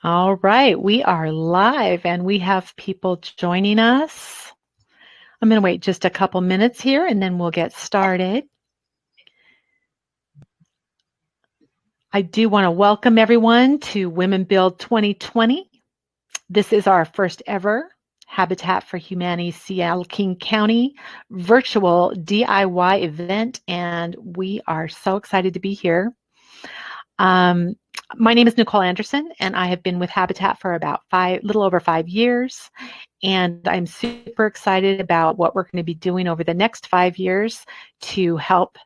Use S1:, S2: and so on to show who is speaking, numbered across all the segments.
S1: All right, we are live and we have people joining us. I'm going to wait just a couple minutes here and then we'll get started. I do want to welcome everyone to Women Build 2020. This is our first ever Habitat for Humanity Seattle King County virtual DIY event, and we are so excited to be here. My name is Nicole Anderson, and I have been with Habitat for about little over 5 years. And I'm super excited about what we're going to be doing over the next 5 years to help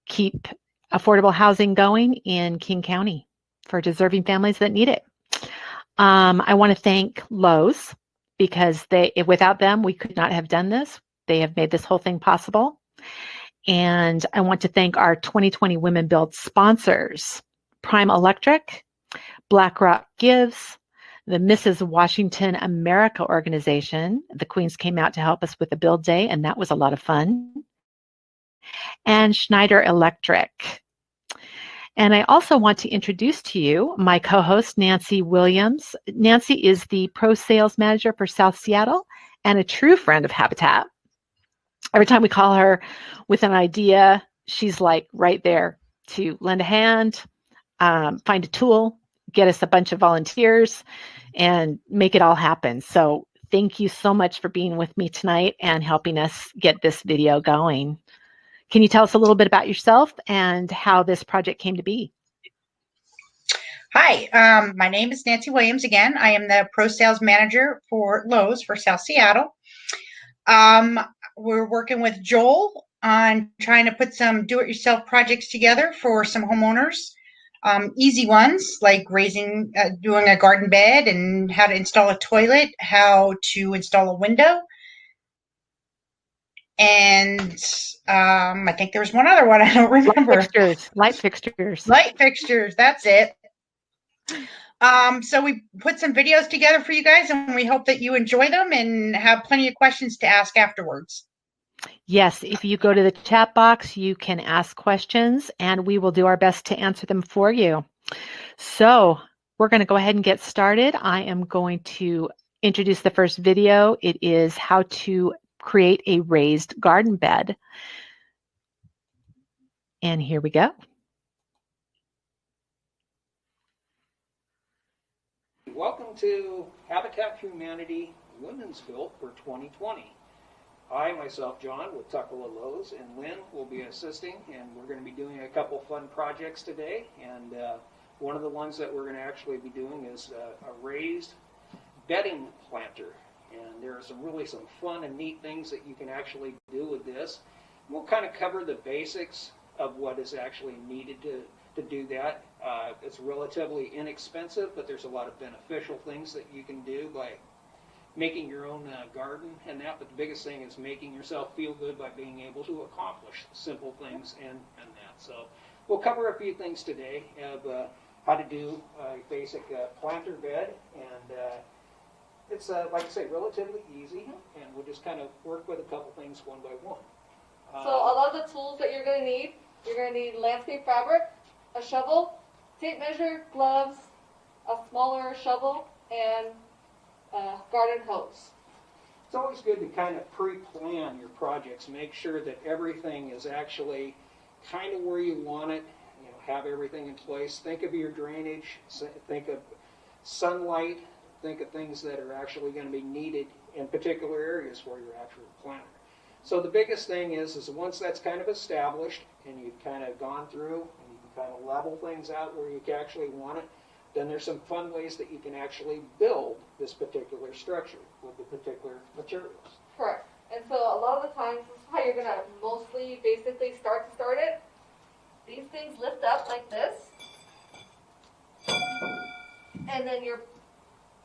S1: keep affordable housing going in King County for deserving families that need it. I want to thank Lowe's because without them, we could not have done this. They have made this whole thing possible. And I want to thank our 2020 Women Build sponsors, Prime Electric, BlackRock Gives, the Mrs. Washington America organization. The Queens came out to help us with the build day, and that was a lot of fun. And Schneider Electric. And I also want to introduce to you my co-host, Nancy Williams. Nancy is the Pro Sales Manager for South Seattle and a true friend of Habitat. Every time we call her with an idea, she's like right there to lend a hand, find a tool, get us a bunch of volunteers, and make it all happen. So thank you so much for being with me tonight and helping us get this video going. Can you tell us a little bit about yourself and how this project came to be?
S2: Hi, my name is Nancy Williams again. I am the Pro Sales Manager for Lowe's for South Seattle. We're working with Joel on trying to put some do-it-yourself projects together for some homeowners. Easy ones like doing a garden bed and how to install a toilet, how to install a window. And I think there was one other one I don't remember.
S1: Light fixtures.
S2: Light fixtures, that's it. So we put some videos together for you guys, and we hope that you enjoy them and have plenty of questions to ask afterwards.
S1: Yes, if you go to the chat box, you can ask questions, and we will do our best to answer them for you. So we're going to go ahead and get started. I am going to introduce the first video. It is how to create a raised garden bed. And here we go.
S3: Welcome to Habitat for Humanity Women's Build for 2020. I, myself, John, with Tukwila, Lowe's, and Lynn will be assisting, and we're going to be doing a couple fun projects today. And one of the ones that we're going to actually be doing is a raised bedding planter. And there are some fun and neat things that you can actually do with this. We'll kind of cover the basics of what is actually needed to do that. It's relatively inexpensive, but there's a lot of beneficial things that you can do by making your own garden and that. But the biggest thing is making yourself feel good by being able to accomplish simple things and that. So we'll cover a few things today of how to do a basic planter bed, and it's, like I say, relatively easy, and we'll just kind of work with a couple things one by one.
S4: So a lot of the tools that you're going to need landscape fabric, a shovel, tape measure, gloves, a smaller shovel, and a garden hose.
S3: It's always good to kind of pre-plan your projects, make sure that everything is actually kind of where you want it, have everything in place. Think of your drainage, think of sunlight, think of things that are actually going to be needed in particular areas for your actual planter. So the biggest thing is once that's kind of established and you've kind of gone through and you can kind of level things out where you actually want it, then there's some fun ways that you can actually build this particular structure with the particular materials.
S4: Correct. And so a lot of the times, this is how you're going to mostly basically start it. These things lift up like this. And then your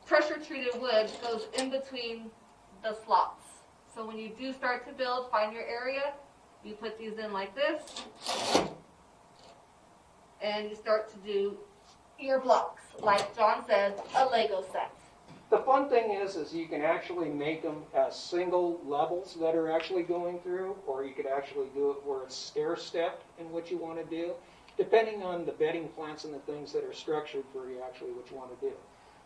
S4: pressure treated wood goes in between the slots. So when you do start to build, find your area, you put these in like this, and you start to do your blocks, like John said, a Lego set.
S3: The fun thing is you can actually make them as single levels that are actually going through, or you could actually do it where it's stair-stepped in what you want to do, depending on the bedding plants and the things that are structured for you actually what you want to do.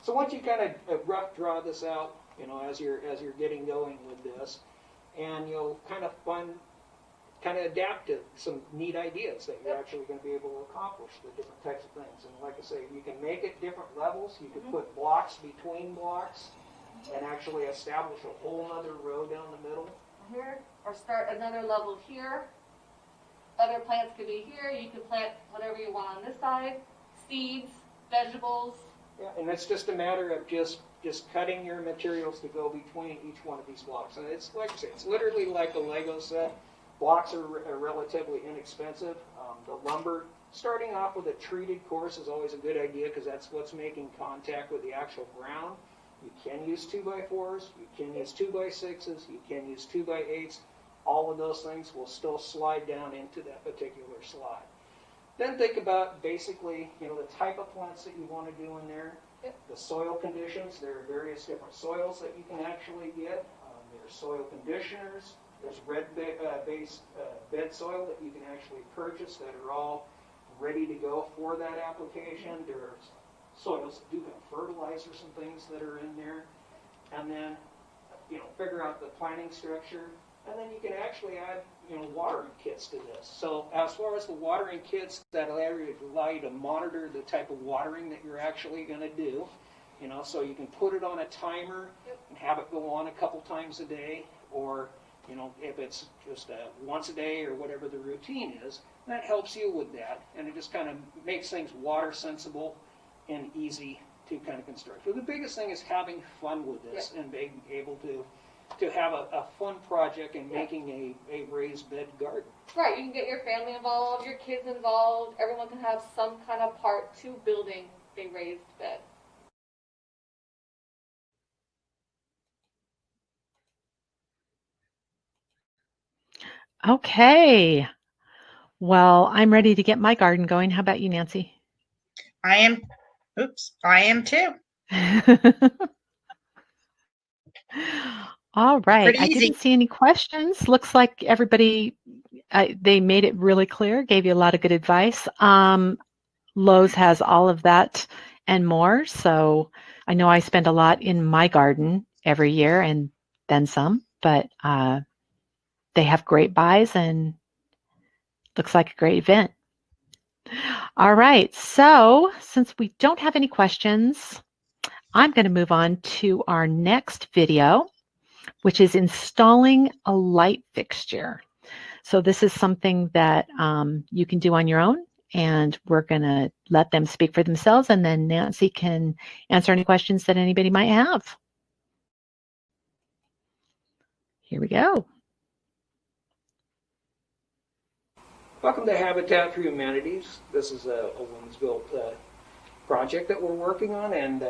S3: So once you kind of rough draw this out, you know, as you're getting going with this, and you'll kind of adapt to some neat ideas that you're actually going to be able to accomplish the different types of things. And like I say, you can make it different levels. You can put blocks between blocks and actually establish a whole other row down the middle.
S4: Here, or start another level here. Other plants could be here. You can plant whatever you want on this side. Seeds, vegetables.
S3: Yeah, and it's just a matter of just cutting your materials to go between each one of these blocks. And it's like I say, it's literally like a Lego set. Blocks are relatively inexpensive. The lumber, starting off with a treated course is always a good idea because that's what's making contact with the actual ground. You can use 2x4s, you can use 2x6s, you can use 2x8s. All of those things will still slide down into that particular slide. Then think about basically, you know, the type of plants that you want to do in there, the soil conditions. There are various different soils that you can actually get. There's soil conditioners. There's red-based bed soil that you can actually purchase that are all ready to go for that application. There's soils that do have fertilizers and things that are in there. And then, you know, figure out the planting structure. And then you can actually add, you know, watering kits to this. So as far as the watering kits, that'll allow you to monitor the type of watering that you're actually going to do. You know, so you can put it on a timer and have it go on a couple times a day, or, you know, if it's just once a day or whatever the routine is, that helps you with that. And it just kind of makes things water sensible and easy to kind of construct. So the biggest thing is having fun with this and being able to have a fun project and making a raised bed garden.
S4: Right, you can get your family involved, your kids involved. Everyone can have some kind of part to building a raised bed.
S1: Okay. Well, I'm ready to get my garden going. How about you, Nancy?
S2: I am too.
S1: All right.
S2: Pretty
S1: I
S2: easy.
S1: didn't see any questions. Looks like everybody, they made it really clear, gave you a lot of good advice. Lowe's has all of that and more. So I know I spend a lot in my garden every year and then some, but they have great buys and looks like a great event. All right. So since we don't have any questions, I'm going to move on to our next video, which is installing a light fixture. So this is something that you can do on your own, and we're going to let them speak for themselves, and then Nancy can answer any questions that anybody might have. Here we go.
S3: Welcome to Habitat for Humanities. This is a Women's Built project that we're working on, and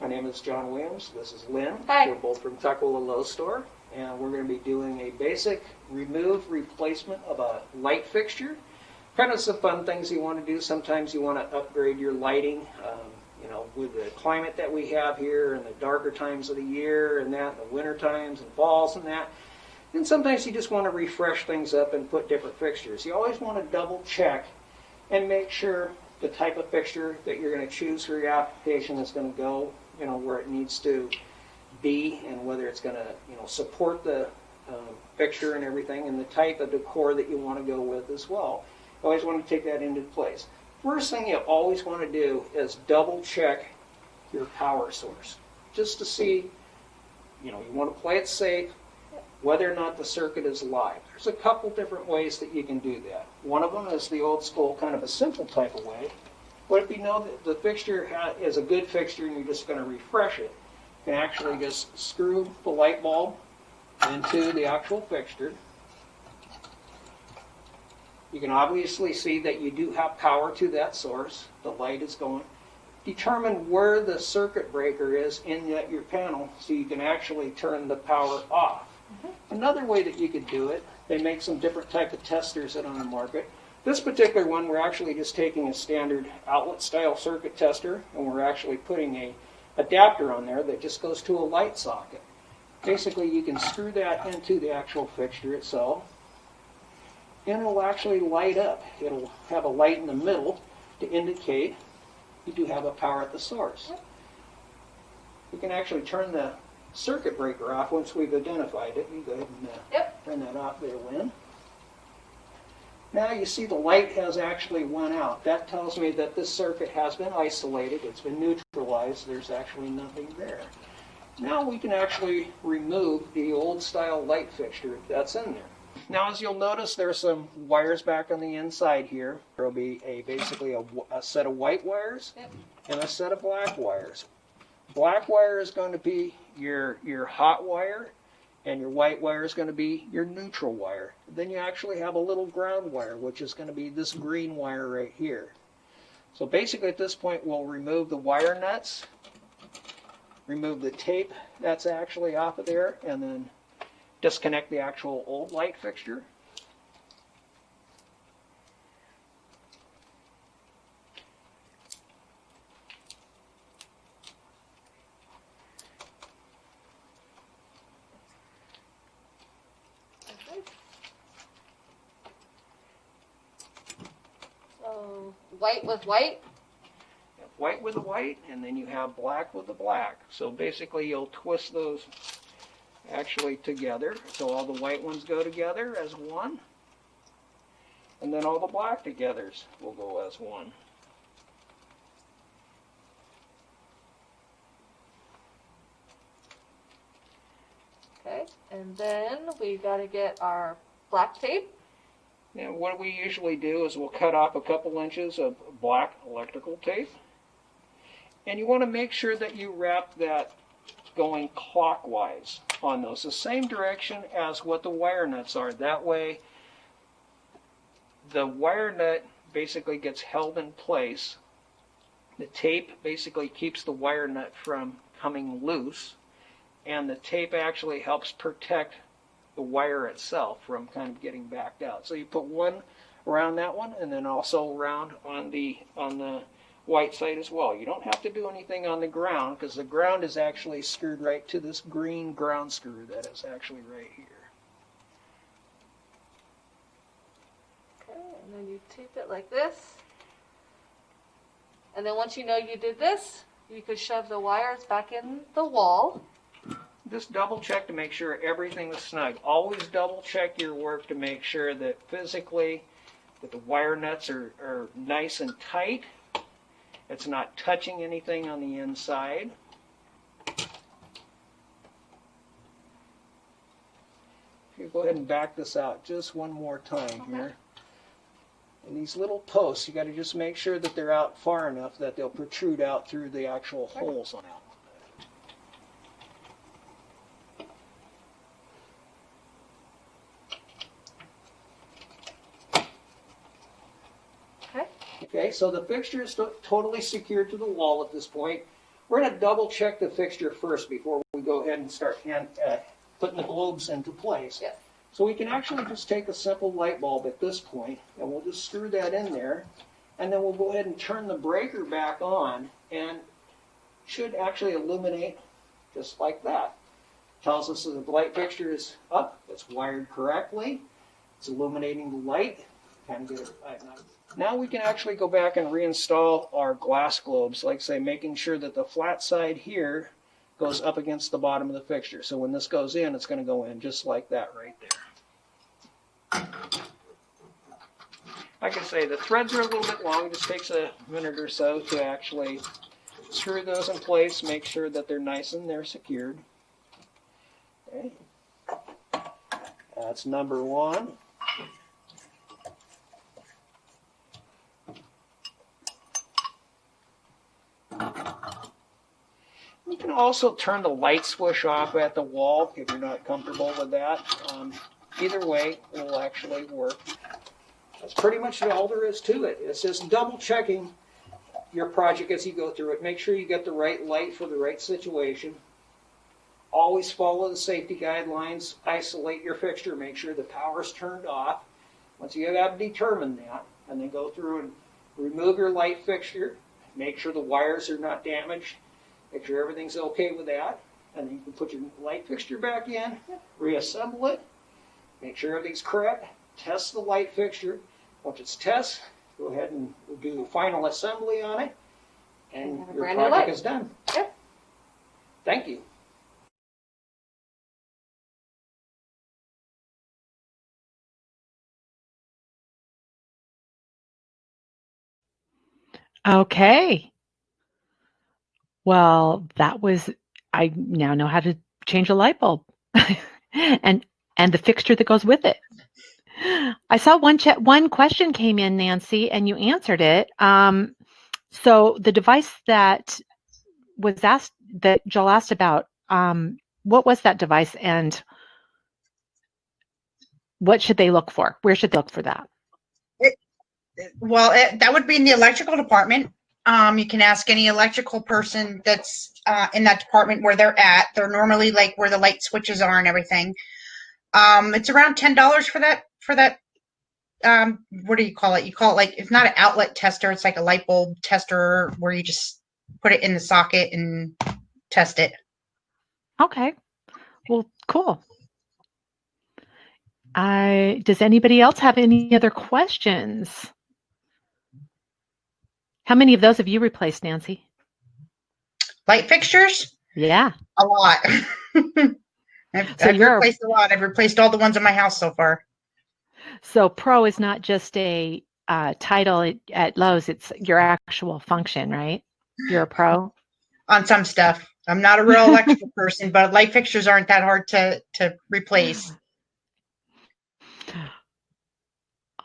S3: my name is John Williams. This is Lynn.
S4: Hi.
S3: We're both from Tukwila Lowe store, and we're going to be doing a basic replacement of a light fixture. Kind of some fun things you want to do. Sometimes you want to upgrade your lighting. You know, with the climate that we have here and the darker times of the year and that, and the winter times and falls and that. And sometimes you just want to refresh things up and put different fixtures. You always want to double check and make sure the type of fixture that you're going to choose for your application is going to go, you know, where it needs to be, and whether it's going to, you know, support the fixture and everything, and the type of decor that you want to go with as well. You always want to take that into place. First thing you always want to do is double check your power source, just to see, you know, you want to play it safe, whether or not the circuit is live. There's a couple different ways that you can do that. One of them is the old school, kind of a simple type of way. But if you know that the fixture is a good fixture and you're just going to refresh it, you can actually just screw the light bulb into the actual fixture. You can obviously see that you do have power to that source. The light is going. Determine where the circuit breaker is in your panel so you can actually turn the power off. Another way that you could do it, they make some different type of testers that are on the market. This particular one, we're actually just taking a standard outlet style circuit tester, and we're actually putting a adapter on there that just goes to a light socket. Basically, you can screw that into the actual fixture itself, and it will actually light up. It'll have a light in the middle to indicate you do have a power at the source. We can actually turn the circuit breaker off once we've identified it. You go ahead and turn that off there, Lynn. Now you see the light has actually went out. That tells me that this circuit has been isolated. It's been neutralized. There's actually nothing there. Now we can actually remove the old style light fixture that's in there. Now as you'll notice, there's some wires back on the inside here. There will be basically a set of white wires and a set of black wires. Black wire is going to be your hot wire, and your white wire is going to be your neutral wire. Then you actually have a little ground wire, which is going to be this green wire right here. So basically at this point we'll remove the wire nuts, remove the tape that's actually off of there, and then disconnect the actual old light fixture.
S4: So white with white?
S3: White with the white, and then you have black with the black. So basically you'll twist those actually together. So all the white ones go together as one, and then all the black togethers will go as one.
S4: Okay, and then we got to get our black tape.
S3: Now what we usually do is we'll cut off a couple inches of black electrical tape, and you want to make sure that you wrap that going clockwise on those, the same direction as what the wire nuts are. That way the wire nut basically gets held in place. The tape basically keeps the wire nut from coming loose, and the tape actually helps protect the wire itself from kind of getting backed out. So you put one around that one, and then also around on the white side as well. You don't have to do anything on the ground, because the ground is actually screwed right to this green ground screw that is actually right here.
S4: Okay, and then you tape it like this. And then once you know you did this, you could shove the wires back in the wall.
S3: Just double check to make sure everything is snug. Always double check your work to make sure that physically that the wire nuts are nice and tight. It's not touching anything on the inside. Okay, go ahead and back this out just one more time here. And these little posts, you got to just make sure that they're out far enough that they'll protrude out through the actual holes on it. Okay, so the fixture is totally secured to the wall at this point. We're going to double check the fixture first before we go ahead and start putting the globes into place.
S4: Yes.
S3: So we can actually just take a simple light bulb at this point, and we'll just screw that in there, and then we'll go ahead and turn the breaker back on, and should actually illuminate just like that. Tells us that the light fixture is up, it's wired correctly, it's illuminating the light. Kind of get it right now. Now we can actually go back and reinstall our glass globes, like say making sure that the flat side here goes up against the bottom of the fixture. So when this goes in, it's going to go in just like that right there. Like I say, the threads are a little bit long. It just takes a minute or so to actually screw those in place, make sure that they're nice and they're secured. Okay. That's number one. You can also turn the light switch off at the wall if you're not comfortable with that. Either way, it will actually work. That's pretty much all there is to it. It's just double checking your project as you go through it. Make sure you get the right light for the right situation. Always follow the safety guidelines. Isolate your fixture. Make sure the power's turned off. Once you have determined that, and then go through and remove your light fixture. Make sure the wires are not damaged. Make sure everything's okay with that. And then you can put your light fixture back in, reassemble it, make sure everything's correct, test the light fixture. Once it's tested, go ahead and do the final assembly on it, and your project is done.
S4: Yep.
S3: Thank you.
S1: Okay. Well, I now know how to change a light bulb and the fixture that goes with it. I saw one question came in, Nancy, and you answered it. So the device that Joel asked about, what was that device and what should they look for? Where should they look for that?
S2: That would be in the electrical department. You can ask any electrical person that's in that department where they're at. They're normally like where the light switches are and everything. It's around $10 for that. What do you call it? You call it like, it's not an outlet tester. It's like a light bulb tester where you just put it in the socket and test it.
S1: Okay. Well, cool. Does anybody else have any other questions? How many of those have you replaced, Nancy?
S2: Light fixtures?
S1: Yeah.
S2: A lot. I've replaced a lot. I've replaced all the ones in my house so far.
S1: So pro is not just a title at Lowe's, it's your actual function, right? You're a pro?
S2: On some stuff. I'm not a real electrical person, but light fixtures aren't that hard to replace.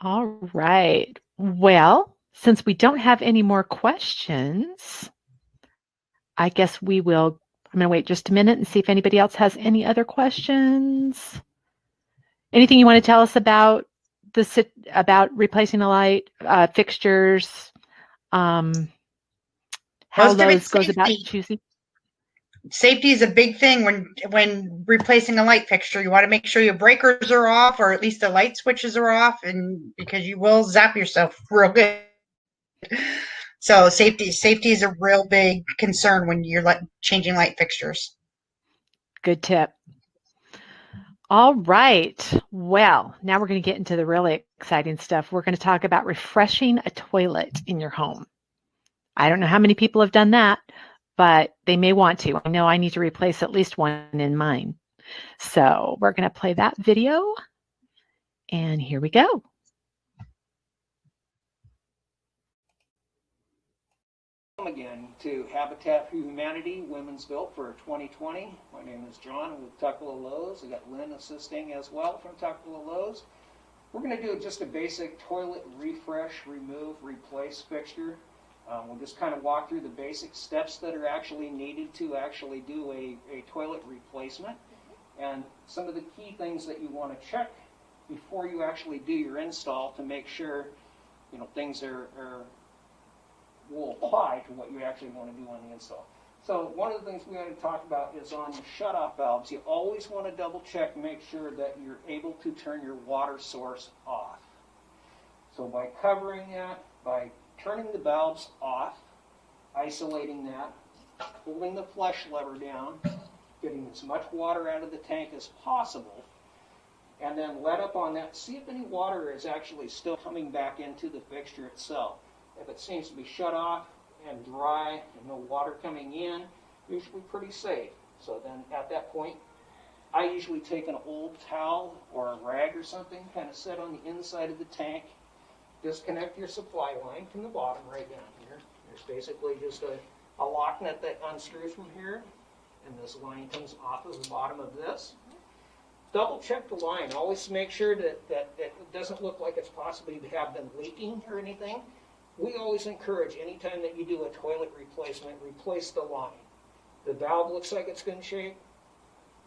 S1: All right. Well, since we don't have any more questions, I guess I'm going to wait just a minute and see if anybody else has any other questions. Anything you want to tell us about replacing a light, fixtures, how Lowe's goes about choosing?
S2: Safety is a big thing when replacing a light fixture. You want to make sure your breakers are off, or at least the light switches are off, and because you will zap yourself real good. So safety is a real big concern when you're changing light fixtures.
S1: Good tip. All right. Well, now we're going to get into the really exciting stuff. We're going to talk about refreshing a toilet in your home. I don't know how many people have done that, but they may want to. I know I need to replace at least one in mine. So we're going to play that video. And here we go.
S3: Welcome again to Habitat for Humanity, Women'sville for 2020. My name is John. I'm with Tukwila Lowe's. I got Lynn assisting as well from Tukwila Lowe's. We're going to do just a basic toilet refresh, remove, replace fixture. We'll just kind of walk through the basic steps that are actually needed to actually do a toilet replacement, and some of the key things that you want to check before you actually do your install to make sure things will apply to what you actually want to do on the install. So one of the things we want to talk about is on the shutoff valves. You always want to double check, make sure that you're able to turn your water source off. So by covering that, by turning the valves off, isolating that, holding the flush lever down, getting as much water out of the tank as possible, and then let up on that. See if any water is actually still coming back into the fixture itself. If it seems to be shut off and dry and no water coming in, usually pretty safe. So then at that point, I usually take an old towel or a rag or something, kind of set on the inside of the tank. Disconnect your supply line from the bottom right down here. There's basically just a lock nut that unscrews from here, and this line comes off of the bottom of this. Double check the line. Always make sure that it doesn't look like it's possibly have been leaking or anything. We always encourage, anytime that you do a toilet replacement, replace the line. The valve looks like it's in shape,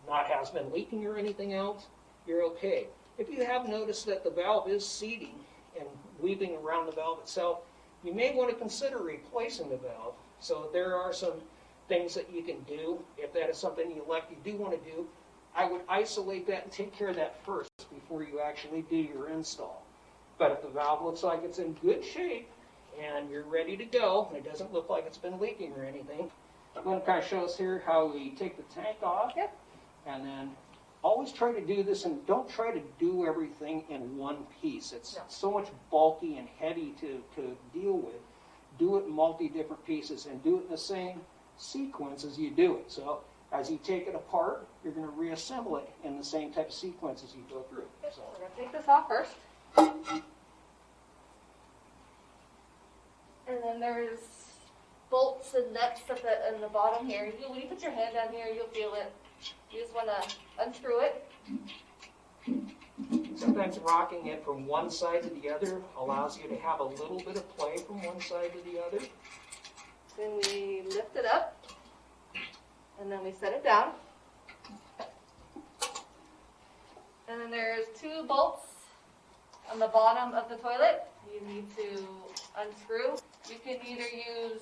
S3: has been leaking or anything else, you're okay. If you have noticed that the valve is seating and weaving around the valve itself, you may want to consider replacing the valve. So there are some things that you can do. If that is something you do want to do, I would isolate that and take care of that first before you actually do your install. But if the valve looks like it's in good shape and you're ready to go, and it doesn't look like it's been leaking or anything, I'm going to kind of show us here how we take the tank off. Yep. And then always try to do this, and don't try to do everything in one piece. It's so much bulky and heavy to deal with. Do it in different pieces and do it in the same sequence as you do it. So As you take it apart, you're going to reassemble it in the same type of sequence as you go through.
S4: So we're going to take this off first. And then there's bolts and nuts in the bottom here. When you put your hand down here, you'll feel it. You just want to unscrew it.
S3: Sometimes rocking it from one side to the other allows you to have a little bit of play from one side to the other.
S4: Then we lift it up, and then we set it down. And then there's 2 bolts on the bottom of the toilet. You need to unscrew. You can either use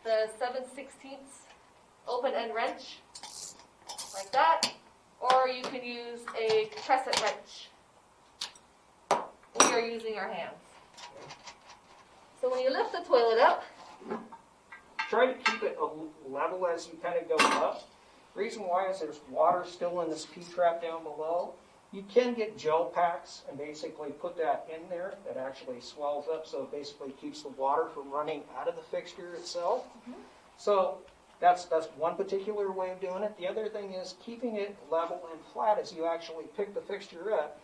S4: the 7/16 open end wrench, like that, or you can use a crescent wrench. We are using our hands. So when you lift the toilet up,
S3: try to keep it level as you kind of go up. The reason why is there's water still in this P-trap down below. You can get gel packs and basically put that in there. That actually swells up, so it basically keeps the water from running out of the fixture itself. Mm-hmm. So that's one particular way of doing it. The other thing is keeping it level and flat as you actually pick the fixture up.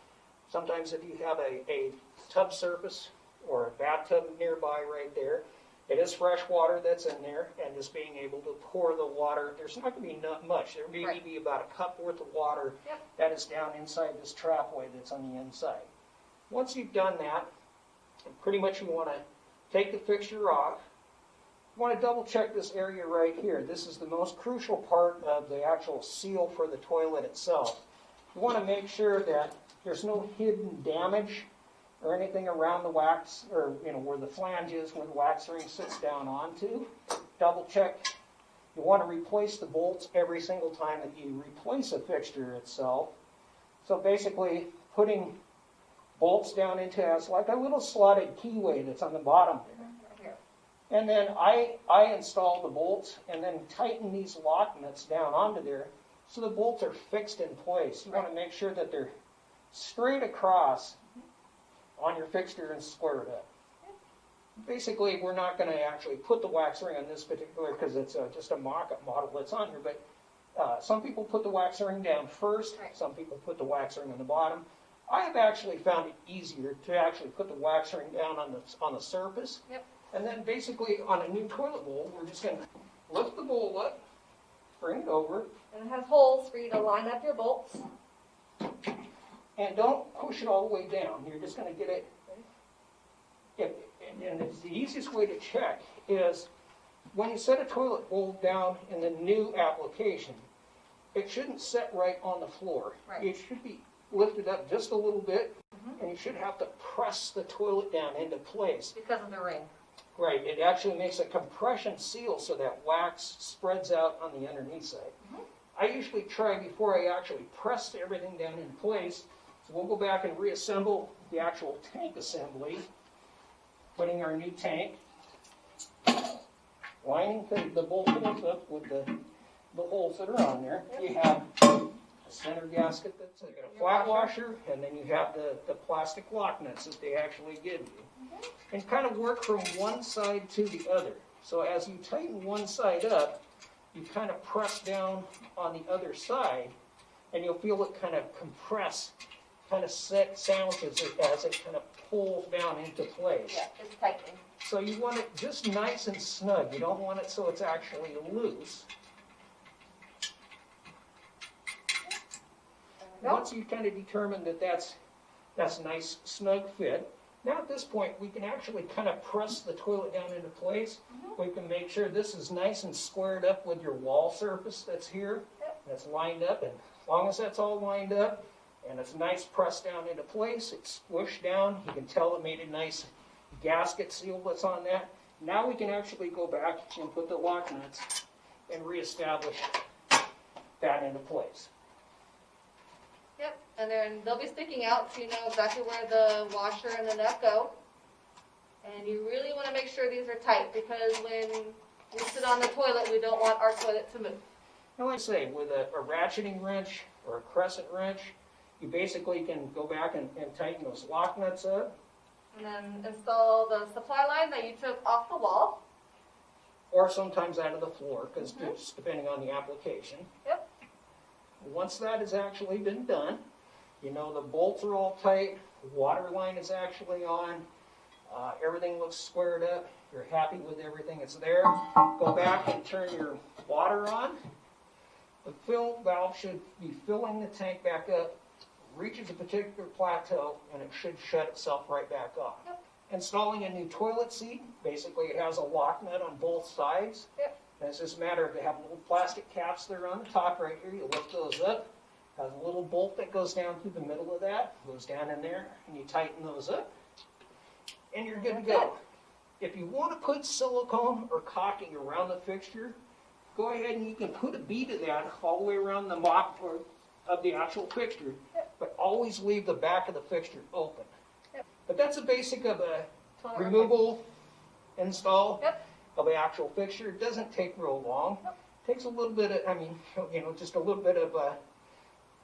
S3: Sometimes if you have a tub surface or a bathtub nearby right there, it is fresh water that's in there, and just being able to pour the water, there's not going to be much. There may be about a cup worth of water that is down inside this trapway that's on the inside. Once you've done that, pretty much you want to take the fixture off. You want to double check this area right here. This is the most crucial part of the actual seal for the toilet itself. You want to make sure that there's no hidden damage or anything around the wax, or where the flange is, where the wax ring sits down onto. Double check. You want to replace the bolts every single time that you replace a fixture itself. So basically, putting bolts down into as like a little slotted keyway that's on the bottom there. And then I install the bolts and then tighten these lock nuts down onto there so the bolts are fixed in place. You want to make sure that they're straight across on your fixture and square it up. Basically, we're not going to actually put the wax ring on this particular because it's just a mock-up model that's on here, but some people put the wax ring down first, some people put the wax ring on the bottom. I have actually found it easier to actually put the wax ring down on the surface, and then basically on a new toilet bowl, we're just going to lift the bowl up, bring it over.
S4: And it has holes for you to line up your bolts.
S3: And don't push it all the way down. You're just going to get it. And it's the easiest way to check is when you set a toilet bowl down in the new application, it shouldn't set right on the floor. It should be lifted up just a little bit, and you should have to press the toilet down into place.
S4: Because of the ring.
S3: Right. It actually makes a compression seal so that wax spreads out on the underneath side. I usually try before I actually press everything down in place. So we'll go back and reassemble the actual tank assembly, putting our new tank, lining the bolt holes up with the holes that are on there. You have a center gasket that's got a flat washer, and then you have the plastic lock nuts that they actually give you. And kind of work from one side to the other. So as you tighten one side up, you kind of press down on the other side, and you'll feel it kind of compress, kind of sounds as it kind of pulls down into place.
S4: Yeah, it's tightening.
S3: So you want it just nice and snug. You don't want it so it's actually loose. Once you kind of determine that that's a nice snug fit, now at this point we can actually kind of press the toilet down into place. We can make sure this is nice and squared up with your wall surface that's here. That's lined up, and as long as that's all lined up and it's nice pressed down into place, it's squished down. You can tell it made a nice gasket seal that's on that. Now we can actually go back and put the lock nuts and reestablish that into place.
S4: Yep, and then they'll be sticking out so you know exactly where the washer and the nut go. And you really want to make sure these are tight because when we sit on the toilet, we don't want our toilet to move.
S3: Now, like I say, with a ratcheting wrench or a crescent wrench, you basically can go back and tighten those lock nuts up.
S4: And then install the supply line that you took off the wall.
S3: or sometimes out of the floor, because it's depending on the application.
S4: Yep.
S3: Once that has actually been done, you know the bolts are all tight, the water line is actually on, everything looks squared up, you're happy with everything that's there, go back and turn your water on. The fill valve should be filling the tank back up, reaches a particular plateau, and it should shut itself right back off.
S4: Yep.
S3: Installing a new toilet seat, basically it has a lock nut on both sides.
S4: Yep.
S3: And it's just a matter of, they have little plastic caps that are on the top right here, you lift those up, has a little bolt that goes down through the middle of that, goes down in there, and you tighten those up, and you're good to go. If you want to put silicone or caulking around the fixture, go ahead and you can put a bead of that all the way around the mop of the actual fixture, but always leave the back of the fixture open.
S4: Yep.
S3: But that's the basic of a
S4: Toilet
S3: removal install
S4: Yep.
S3: of the actual fixture. It doesn't take real long. It takes a little bit of, just a little bit of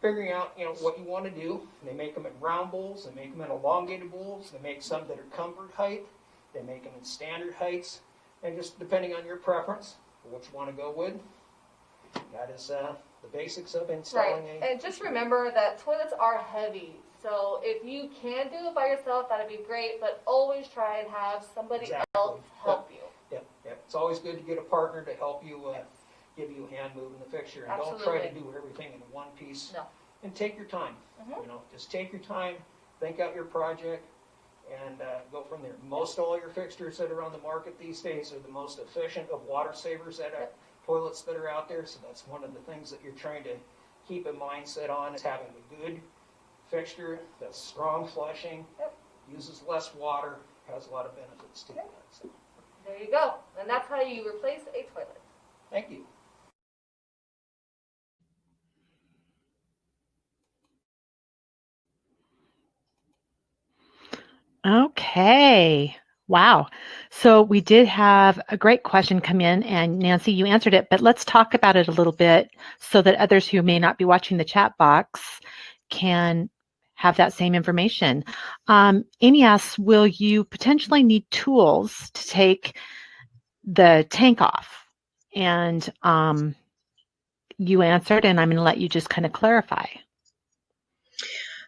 S3: figuring out, what you want to do. They make them in round bowls. They make them in elongated bowls. They make some that are comfort height. They make them in standard heights. And just depending on your preference, what you want to go with, that is the basics of installing
S4: Right. And just remember that toilets are heavy. So if you can do it by yourself, that'd be great. But always try and have somebody else help you.
S3: Yeah. It's always good to get a partner to help you, give you a hand moving the fixture. And don't try to do everything in one piece.
S4: No.
S3: And take your time. Just take your time, think out your project, and go from there. Most all your fixtures that are on the market these days are the most efficient of water savers that are toilets that are out there. So that's one of the things that you're trying to keep a mindset on, is having a good fixture that's strong flushing, uses less water, has a lot of benefits to it. So,
S4: There you go. And that's how you replace a toilet.
S3: thank you.
S1: Okay. Wow. So we did have a great question come in, and Nancy, you answered it, but let's talk about it a little bit so that others who may not be watching the chat box can have that same information. Amy asks, will you potentially need tools to take the tank off? And you answered, and I'm going to let you just kind of clarify.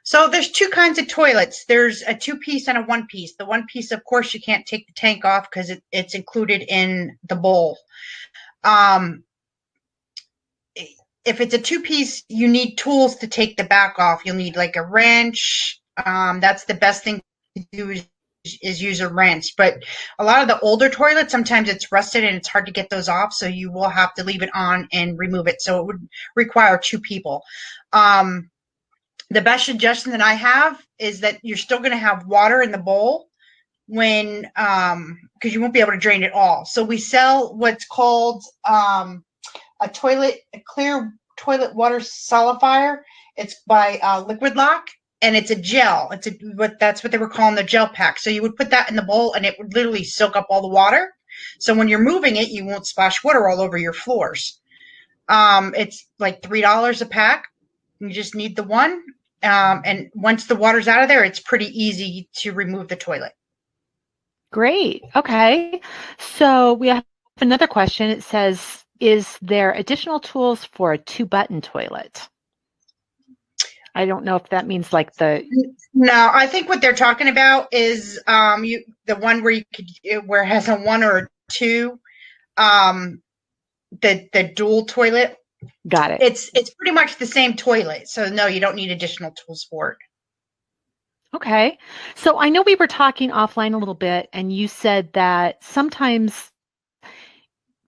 S2: So there's two kinds of toilets. There's a 2-piece and a 1-piece. The 1-piece, of course, you can't take the tank off because it's included in the bowl. If it's a 2-piece, you need tools to take the back off. You'll need like a wrench. That's the best thing to do is use a wrench. But a lot of the older toilets, sometimes it's rusted and it's hard to get those off. So you will have to leave it on and remove it. So it would require 2 people. The best suggestion that I have is that you're still going to have water in the bowl when, because you won't be able to drain it all. So we sell what's called a clear toilet water solidifier. It's by Liquid Lock, and it's a gel. That's what they were calling the gel pack. So you would put that in the bowl, and it would literally soak up all the water. So when you're moving it, you won't splash water all over your floors. It's like $3 a pack. You just need the one. And once the water's out of there, it's pretty easy to remove the toilet.
S1: Great. Okay. So we have another question. It says, is there additional tools for a 2-button toilet? I don't know if that means like the...
S2: No, I think what they're talking about is the one where where it has a 1 or a 2, the dual toilet.
S1: Got it.
S2: It's pretty much the same toilet. So no, you don't need additional tools for it.
S1: Okay. So I know we were talking offline a little bit, and you said that sometimes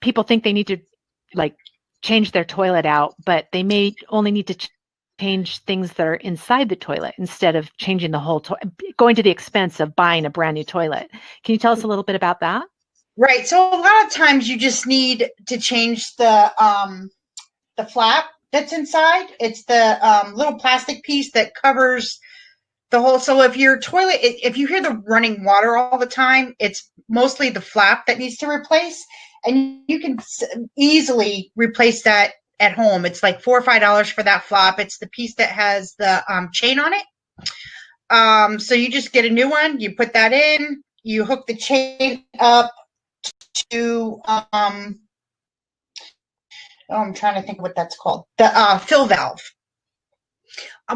S1: people think they need to like change their toilet out, but they may only need to change things that are inside the toilet instead of changing the whole going to the expense of buying a brand new toilet. Can you tell us a little bit about that?
S2: Right. So a lot of times you just need to change the flap that's inside. It's the little plastic piece that covers the whole. So if your toilet, if you hear the running water all the time, it's mostly the flap that needs to replace. And you can easily replace that at home. It's like $4 or $5 for that flap. It's the piece that has the chain on it. So you just get a new one, you put that in, you hook the chain up to, I'm trying to think of what that's called. The fill valve.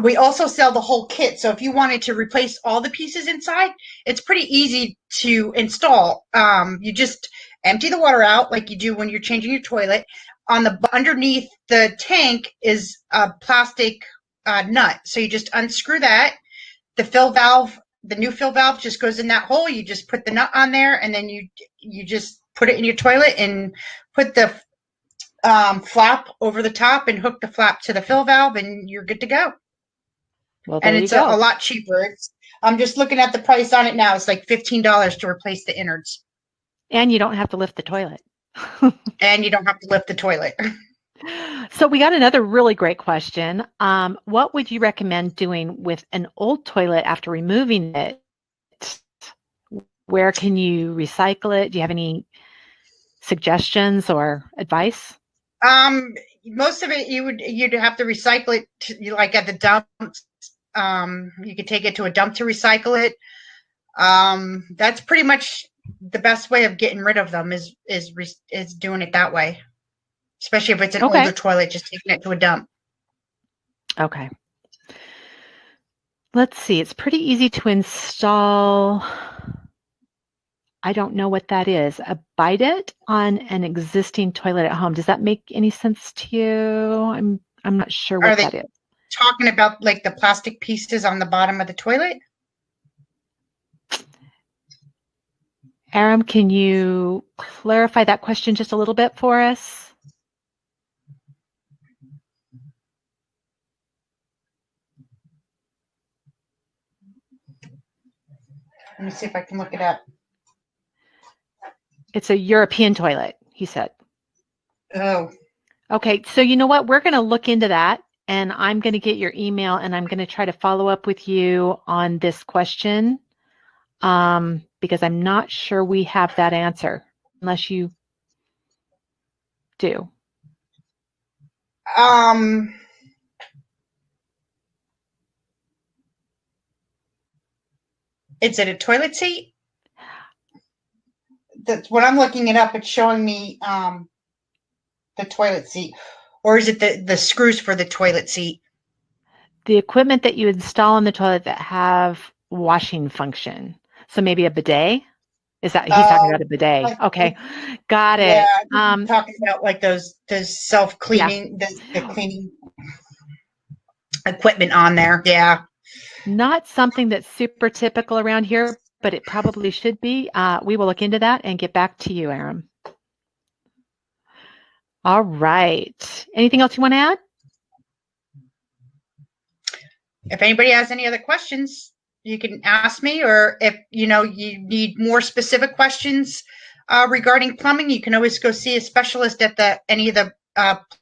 S2: We also sell the whole kit. So if you wanted to replace all the pieces inside, it's pretty easy to install. You just empty the water out like you do when you're changing your toilet. Underneath the tank is a plastic nut. So you just unscrew that. The fill valve, the new fill valve just goes in that hole. You just put the nut on there, and then you just put it in your toilet and put the flap over the top and hook the flap to the fill valve, and you're good to go.
S1: Well,
S2: And
S1: there you
S2: it's
S1: go.
S2: a lot cheaper. I'm just looking at the price on it now. It's like $15 to replace the innards.
S1: And you don't have to lift the toilet.
S2: And you don't have to lift the toilet.
S1: So we got another really great question. What would you recommend doing with an old toilet after removing it? Where can you recycle it? Do you have any suggestions or advice?
S2: Most of it you'd have to recycle it like at the dump. You could take it to a dump to recycle it. That's pretty much the best way of getting rid of them is doing it that way. Especially if it's an older toilet, just taking it to a dump.
S1: Okay. Let's see. It's pretty easy to install. I don't know what that is. A bidet on an existing toilet at home. Does that make any sense to you? I'm not sure what that is.
S2: Talking about like the plastic pieces on the bottom of the toilet?
S1: Aram, can you clarify that question just a little bit for us?
S2: Let me see if I can look it up.
S1: It's a European toilet, he said.
S2: Oh.
S1: Okay, so you know what? We're going to look into that, and I'm going to get your email, and I'm going to try to follow up with you on this question because I'm not sure we have that answer, unless you do.
S2: Is it a toilet seat? That's when I'm looking it up. It's showing me the toilet seat, or is it the screws for the toilet seat?
S1: The equipment that you install in the toilet that have washing function. So maybe a bidet. Is that he's talking about a bidet? Okay, got it.
S2: Yeah, I'm talking about like those self-cleaning, the cleaning equipment on there. Yeah.
S1: Not something that's super typical around here, but it probably should be. We will look into that and get back to you, Aram. All right. Anything else you want to add?
S2: If anybody has any other questions, you can ask me, or if you need more specific questions regarding plumbing, you can always go see a specialist at any of the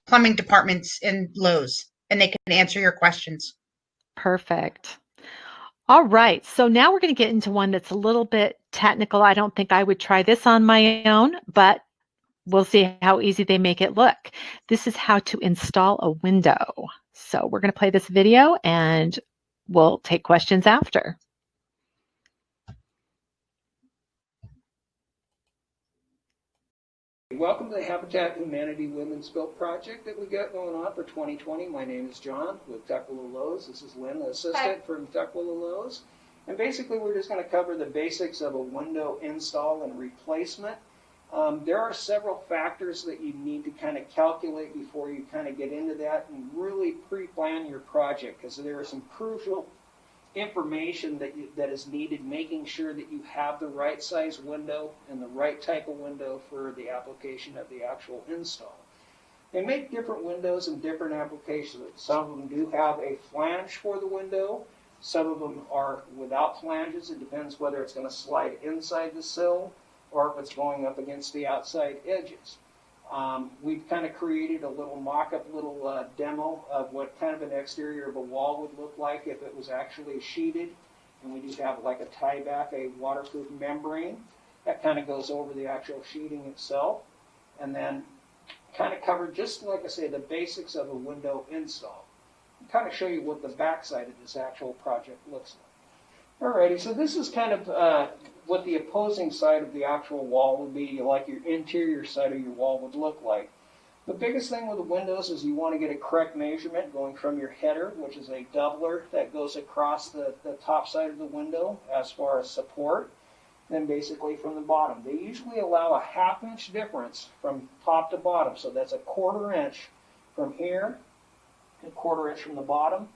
S2: plumbing departments in Lowe's, and they can answer your questions.
S1: Perfect. All right, so now we're going to get into one that's a little bit technical. I don't think I would try this on my own, but we'll see how easy they make it look. This is how to install a window. So we're going to play this video and we'll take questions after.
S3: Welcome to the Habitat Humanity Women's Built project that we got going on for 2020. My name is John with Tukwila Lowe's. This is Lynn, the assistant from Tukwila Lowe's. And basically we're just going to cover the basics of a window install and replacement. There are several factors that you need to kind of calculate before you kind of get into that and really pre-plan your project, because there are some crucial information that is needed, making sure that you have the right size window and the right type of window for the application of the actual install. They make different windows and different applications. Some of them do have a flange for the window. Some of them are without flanges. It depends whether it's going to slide inside the sill or if it's going up against the outside edges. We've kind of created a little mock-up demo of what kind of an exterior of a wall would look like if it was actually sheeted. And we do have like a tie back, a waterproof membrane that kind of goes over the actual sheeting itself. And then kind of cover, just like I say, the basics of a window install. And kind of show you what the backside of this actual project looks like. Alrighty, so this is kind of what the opposing side of the actual wall would be, like your interior side of your wall would look like. The biggest thing with the windows is you want to get a correct measurement going from your header, which is a doubler that goes across the top side of the window as far as support, then basically from the bottom. They usually allow a 1/2 inch difference from top to bottom, so that's a 1/4 inch from here, a 1/4 inch from the bottom,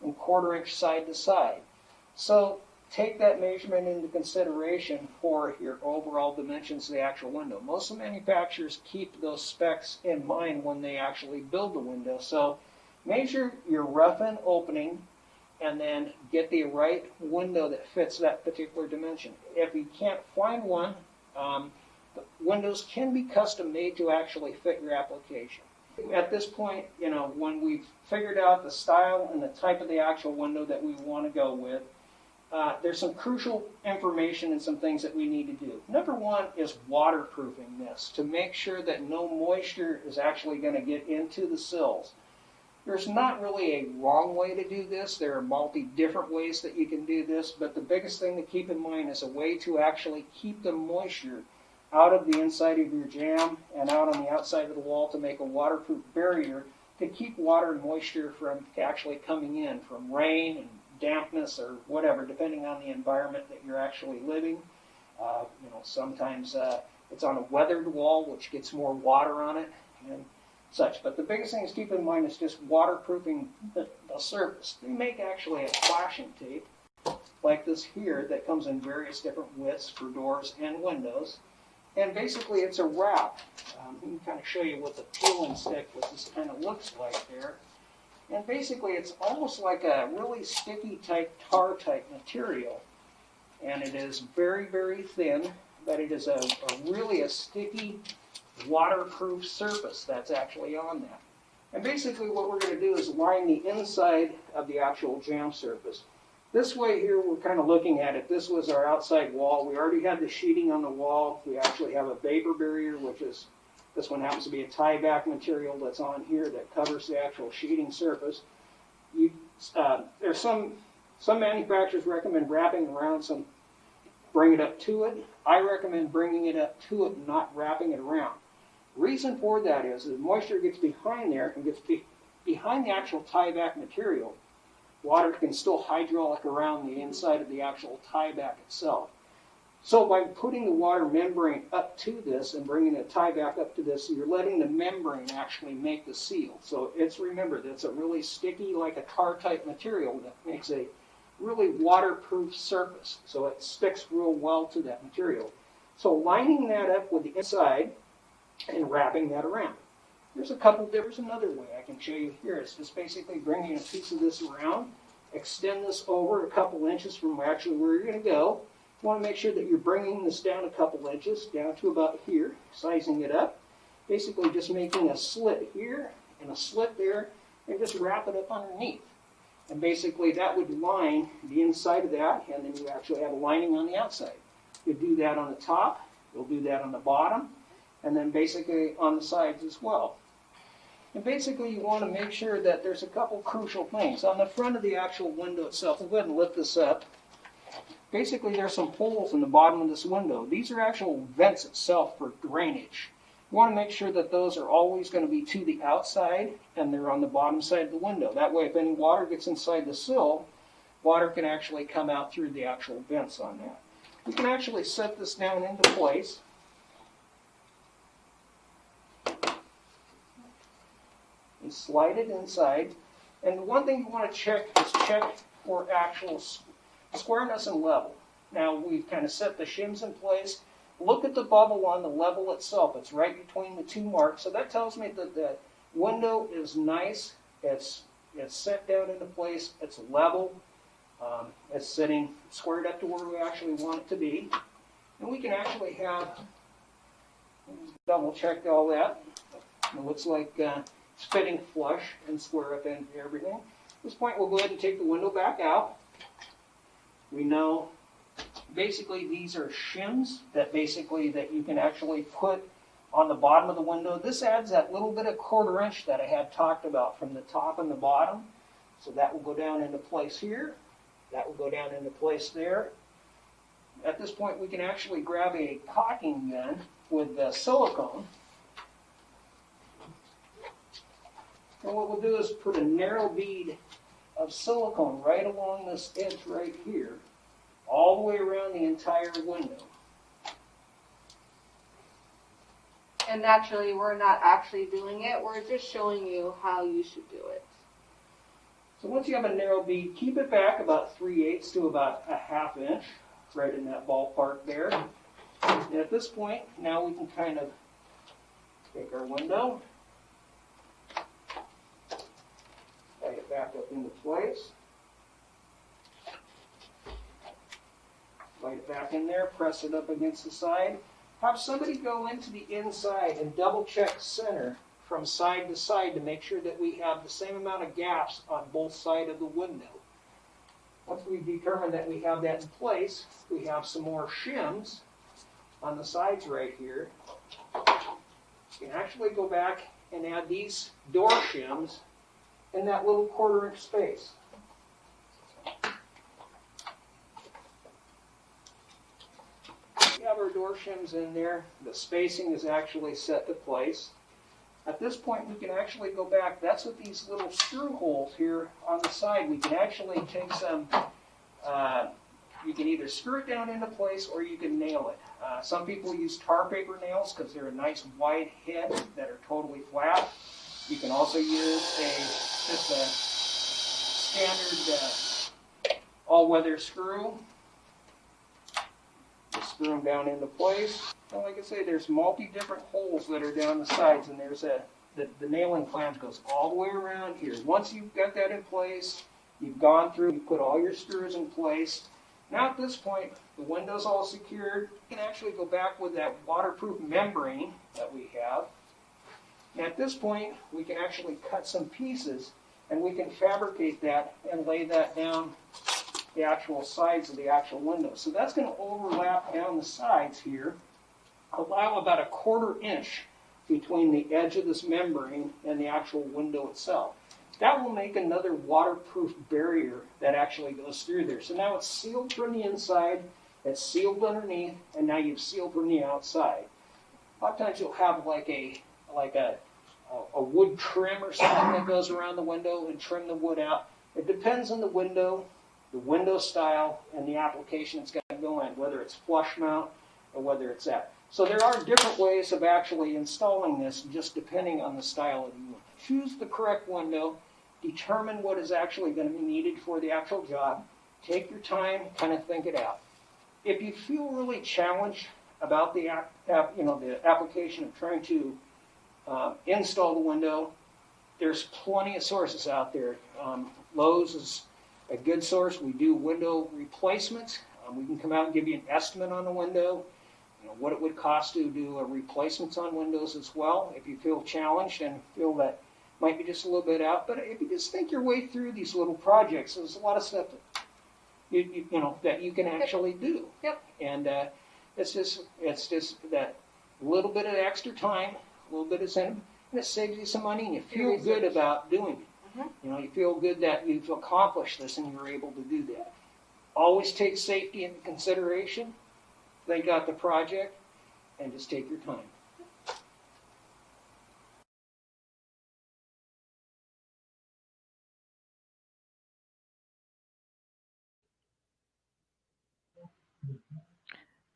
S3: and 1/4 inch side to side. So take that measurement into consideration for your overall dimensions of the actual window. Most of the manufacturers keep those specs in mind when they actually build the window. So measure your rough-in opening and then get the right window that fits that particular dimension. If you can't find one, the windows can be custom made to actually fit your application. At this point, when we've figured out the style and the type of the actual window that we want to go with, there's some crucial information and some things that we need to do. Number one is waterproofing this to make sure that no moisture is actually going to get into the sills. There's not really a wrong way to do this. There are different ways that you can do this, but the biggest thing to keep in mind is a way to actually keep the moisture out of the inside of your jamb and out on the outside of the wall to make a waterproof barrier to keep water and moisture from actually coming in from rain and dampness or whatever, depending on the environment that you're actually living. Sometimes it's on a weathered wall, which gets more water on it and such. But the biggest thing to keep in mind is just waterproofing the surface. They make actually a flashing tape like this here that comes in various different widths for doors and windows. And basically it's a wrap. Let me kind of show you what the peel and stick, what this kind of looks like there. And basically it's almost like a really sticky type tar type material. And it is very, very thin, but it is a really sticky waterproof surface that's actually on that. And basically what we're going to do is line the inside of the actual jamb surface. This way here we're kind of looking at it. This was our outside wall. We already had the sheeting on the wall. We actually have a vapor barrier, which is, this one happens to be a tie-back material that's on here that covers the actual sheeting surface. There's some manufacturers recommend wrapping around some, bring it up to it. I recommend bringing it up to it and not wrapping it around. Reason for that is the moisture gets behind there and gets behind the actual tie-back material. Water can still hydraulic around the inside of the actual tie-back itself. So by putting the water membrane up to this and bringing the tie-back up to this, you're letting the membrane actually make the seal. So remember, that's a really sticky, like a tar-type material that makes a really waterproof surface. So it sticks real well to that material. So lining that up with the inside and wrapping that around. There's another way I can show you here. It's just basically bringing a piece of this around, extend this over a couple inches from actually where you're going to go. You want to make sure that you're bringing this down a couple inches, down to about here, sizing it up. Basically just making a slit here and a slit there, and just wrap it up underneath. And basically that would line the inside of that, and then you actually have a lining on the outside. You do that on the top, you'll do that on the bottom, and then basically on the sides as well. And basically you want to make sure that there's a couple crucial things. On the front of the actual window itself, we'll go ahead and lift this up. Basically there's some holes in the bottom of this window. These are actual vents itself for drainage. You want to make sure that those are always going to be to the outside and they're on the bottom side of the window. That way if any water gets inside the sill, water can actually come out through the actual vents on that. We can actually set this down into place. And slide it inside. And the one thing you want to check is check for actual squareness and level. Now we've kind of set the shims in place. Look at the bubble on the level itself. It's right between the two marks. So that tells me that the window is nice. It's set down into place. It's level. It's sitting squared up to where we actually want it to be. And we can actually have, double check all that. It looks like it's fitting flush and square up into everything. At this point we'll go ahead and take the window back out. We know basically these are shims that you can actually put on the bottom of the window. This adds that little bit of 1/4 inch that I had talked about from the top and the bottom. So that will go down into place here. That will go down into place there. At this point, we can actually grab a caulking gun with silicone. And what we'll do is put a narrow bead of silicone right along this edge right here, all the way around the entire window.
S4: And naturally, we're not actually doing it. We're just showing you how you should do it.
S3: So once you have a narrow bead, keep it back about 3/8 to about a 1/2 inch, right in that ballpark there. And at this point, now we can kind of take our window, slide it back up into place, slide it back in there, press it up against the side. Have somebody go into the inside and double check center from side to side to make sure that we have the same amount of gaps on both sides of the window. Once we determine that we have that in place, we have some more shims on the sides right here. You can actually go back and add these door shims in that little 1/4 inch space. We have our door shims in there. The spacing is actually set to place. At this point, we can actually go back. That's with these little screw holes here on the side. We can actually take some, you can either screw it down into place or you can nail it. Some people use tar paper nails because they're a nice wide head that are totally flat. You can also use just a standard all-weather screw. Just screw them down into place. And like I say, there's different holes that are down the sides, and there's the nailing flange goes all the way around here. Once you've got that in place, you've gone through, you put all your screws in place. Now at this point, the window's all secured. You can actually go back with that waterproof membrane that we have. And at this point, we can actually cut some pieces, and we can fabricate that and lay that down the actual sides of the actual window. So that's going to overlap down the sides here, allow about a 1/4 inch between the edge of this membrane and the actual window itself. That will make another waterproof barrier that actually goes through there. So now it's sealed from the inside, it's sealed underneath, and now you've sealed from the outside. A lot of times you'll have like a wood trim or something that goes around the window and trim the wood out. It depends on the window style, and the application it's got to go in, whether it's flush mount or whether it's that. So there are different ways of actually installing this, just depending on the style that you want. Choose the correct window, determine what is actually going to be needed for the actual job, take your time, kind of think it out. If you feel really challenged about the application of trying to install the window, there's plenty of sources out there. Lowe's is a good source. We do window replacements. We can come out and give you an estimate on the window, what it would cost to do replacements on windows as well, if you feel challenged and feel that might be just a little bit out. But if you just think your way through these little projects, there's a lot of stuff that that you can actually do.
S4: Yep.
S3: And it's just that little bit of extra time, a little bit of incentive, and it saves you some money, and you feel good about doing it. You feel good that you've accomplished this and you're able to do that. Always take safety into consideration. Think out the project, and just take your time.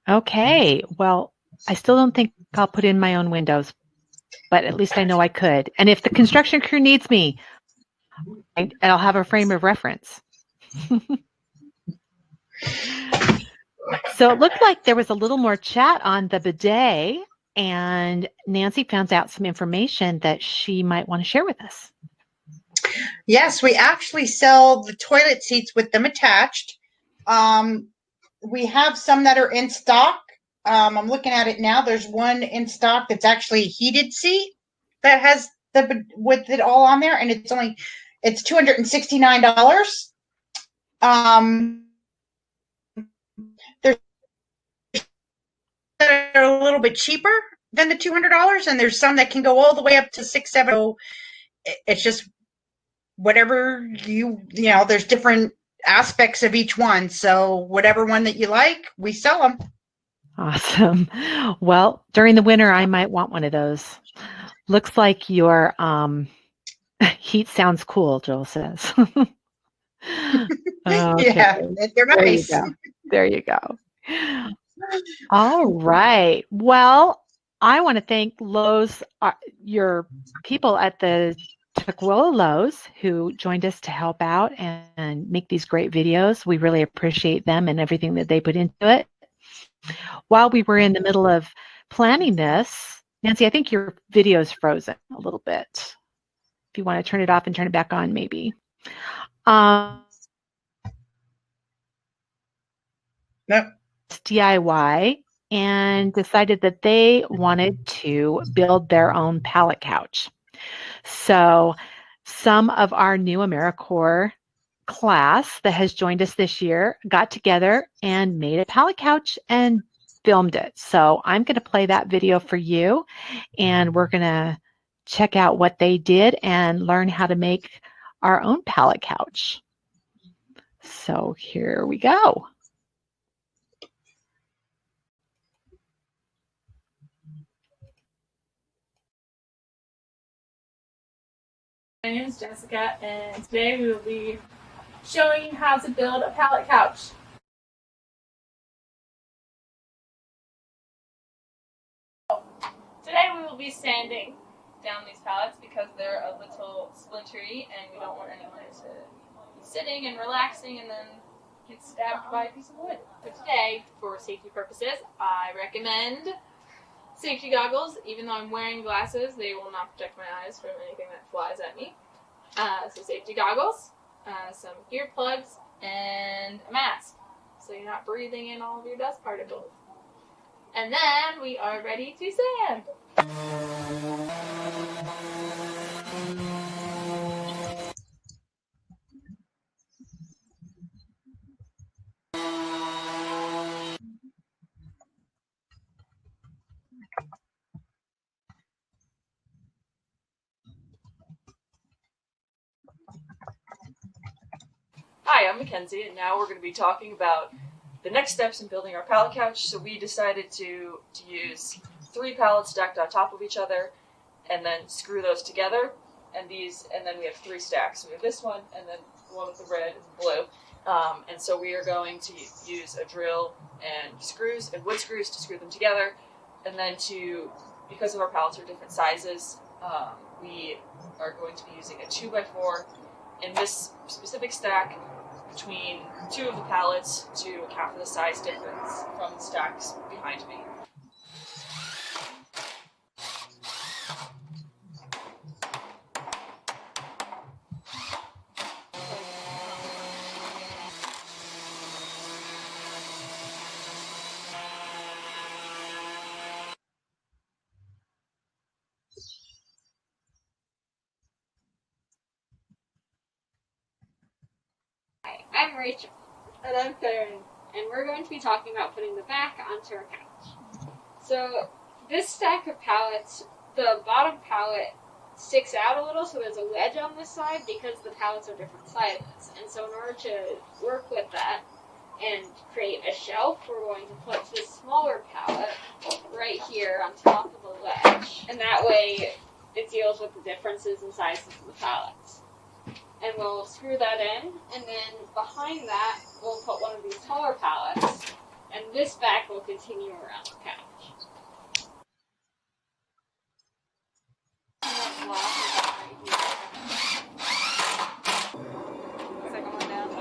S1: Okay, well, I still don't think I'll put in my own windows, but at least I know I could. And if the construction crew needs me, I'll have a frame of reference. So it looked like there was a little more chat on the bidet, and Nancy found out some information that she might want to share with us.
S2: Yes, we actually sell the toilet seats with them attached. We have some that are in stock. I'm looking at it now. There's one in stock that's actually a heated seat that has with it all on there, and it's $269. There's that are a little bit cheaper than the $200, and there's some that can go all the way up to $670. It's just whatever there's different aspects of each one. So whatever one that you like, we sell them.
S1: Awesome. Well, during the winter, I might want one of those. Looks like your heat sounds cool, Joel says. Okay.
S2: Yeah, they're
S1: There you
S2: nice.
S1: go. There you go. All right. Well, I want to thank Lowe's, your people at the Tukwila Lowe's who joined us to help out and make these great videos. We really appreciate them and everything that they put into it. While we were in the middle of planning this, Nancy, I think your video is frozen a little bit. If you want to turn it off and turn it back on, maybe.
S2: Nope.
S1: DIY and decided that they wanted to build their own pallet couch. So some of our new AmeriCorps class that has joined us this year got together and made a pallet couch and filmed it. So I'm going to play that video for you, and we're going to check out what they did and learn how to make our own pallet couch. So here we go.
S5: My name is Jessica, and today we will be showing you how to build a pallet couch. Today we will be sanding down these pallets because they're a little splintery and we don't want anyone to be sitting and relaxing and then get stabbed by a piece of wood. So today, for safety purposes, I recommend safety goggles. Even though I'm wearing glasses, they will not protect my eyes from anything that flies at me. So safety goggles, some earplugs, and a mask, so you're not breathing in all of your dust particles. And then we are ready to sand.
S6: Hi, I'm Mackenzie, and now we're going to be talking about the next steps in building our pallet couch. So we decided to use 3 pallets stacked on top of each other, and then screw those together. And then we have 3 stacks. So we have this one, and then one with the red and blue. And so we are going to use a drill and screws and wood screws to screw them together. And then because of our pallets are different sizes, we are going to be using a 2x4 in this specific stack between 2 of the pallets to account for the size difference from the stacks behind me.
S7: Hi, I'm Rachel.
S4: And I'm Farron.
S7: And we're going to be talking about putting the back onto our couch. So this stack of pallets, the bottom pallet sticks out a little, so there's a wedge on this side because the pallets are different sizes. And so in order to work with that and create a shelf, we're going to put this smaller pallet right here on top of the wedge. And that way it deals with the differences in sizes of the pallets. And we'll screw that in, and then behind that, we'll put one of these taller pallets, and this back will continue around the couch.
S6: Second one down.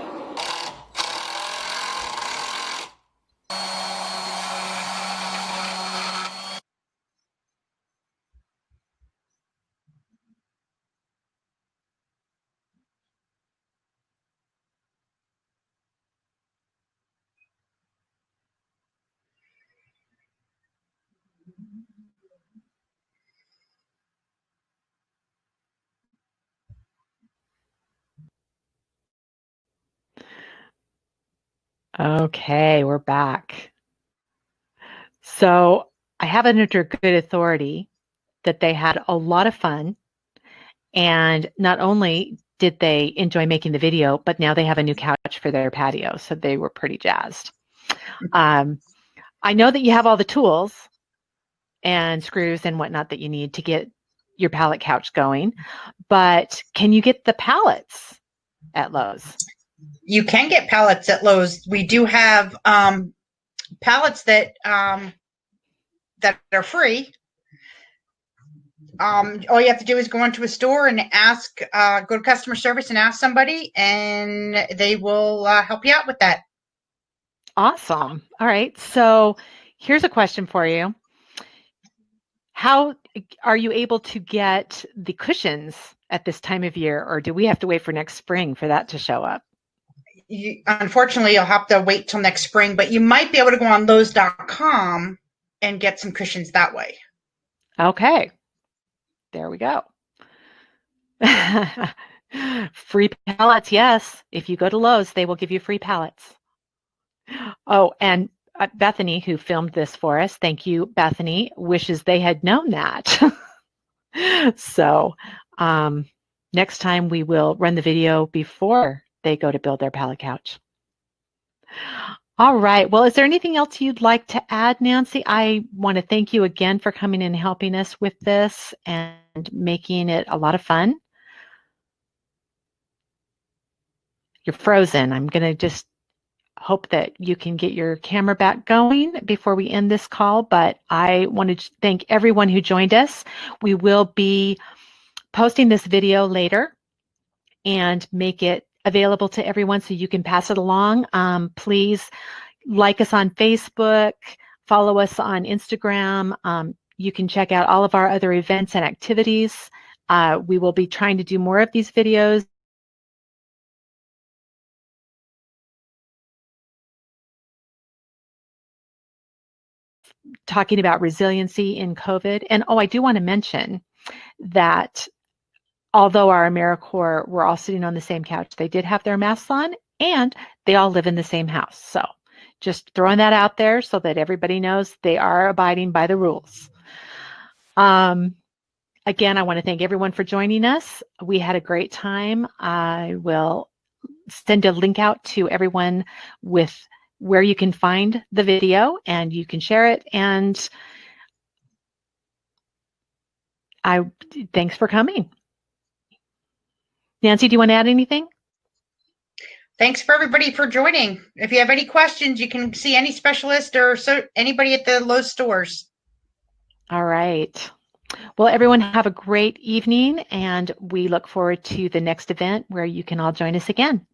S1: Okay, we're back. So I have it under good authority that they had a lot of fun, and not only did they enjoy making the video, but now they have a new couch for their patio, so they were pretty jazzed. I know that you have all the tools and screws and whatnot that you need to get your pallet couch going, but can you get the pallets at Lowe's?
S2: You can get pallets at Lowe's. We do have pallets that that are free. All you have to do is go into a store and ask, go to customer service and ask somebody, and they will help you out with that.
S1: Awesome. All right. So here's a question for you. How are you able to get the cushions at this time of year, or do we have to wait for next spring for that to show up?
S2: Unfortunately, you'll have to wait till next spring, but you might be able to go on Lowe's.com and get some cushions that way.
S1: Okay. There we go. Free pallets, yes. If you go to Lowe's, they will give you free pallets. Oh, and Bethany, who filmed this for us, thank you, Bethany, wishes they had known that. So next time we will run the video before they go to build their pallet couch. All right. Well, is there anything else you'd like to add, Nancy? I want to thank you again for coming in and helping us with this and making it a lot of fun. You're frozen. I'm going to just hope that you can get your camera back going before we end this call, but I wanted to thank everyone who joined us. We will be posting this video later and make it available to everyone so you can pass it along. Please like us on Facebook, follow us on Instagram. You can check out all of our other events and activities. We will be trying to do more of these videos. Talking about resiliency in COVID. And I do want to mention that although our AmeriCorps were all sitting on the same couch, they did have their masks on and they all live in the same house. So just throwing that out there so that everybody knows they are abiding by the rules. Again, I want to thank everyone for joining us. We had a great time. I will send a link out to everyone with where you can find the video and you can share it. And thanks for coming. Nancy, do you want to add anything?
S2: Thanks for everybody for joining. If you have any questions, you can see any specialist or anybody at the Lowe's stores.
S1: All right. Well, everyone have a great evening, and we look forward to the next event where you can all join us again.